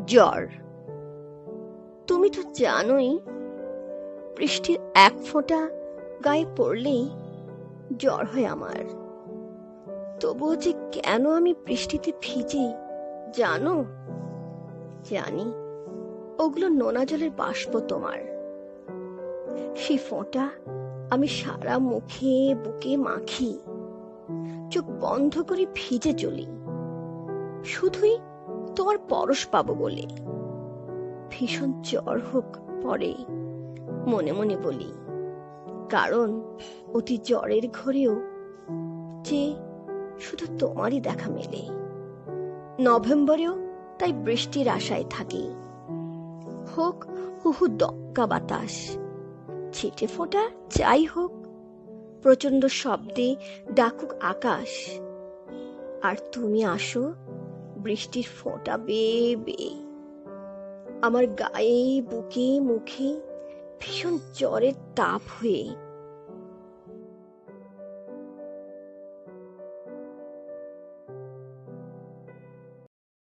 জ্বর। তুমি তো জানোই, বৃষ্টির এক ফোঁটা গায়ে পড়লেই জ্বর হয় আমার। তবুও যে কেন আমি বৃষ্টিতে ভিজি জানো? জানি, ওগুলো নোনা জলের বাষ্প তোমার। সেই ফোঁটা আমি সারা মুখে বুকে মাখি, চোখ বন্ধ করে ভিজে চলি, শুধুই তোমার পরশ পাবো বলে। ভীষণ জ্বর হোক পরে, মনে মনে বলি, কারণ অতি জ্বরের ঘরেও যে শুধু তোমারই দেখা মেলে। নভেম্বরেও তাই বৃষ্টির আশায় থাকি, হোক হুহু দক্কা বাতাস, ছিটে ফোঁটা যাই হোক, প্রচন্ড শব্দে ডাকুক আকাশ, আর তুমি আসো বৃষ্টির ফোঁটা বেয়ে বেয়ে আমার গায়ে বুকে মুখে ভীষণ জ্বরের তাপ হয়ে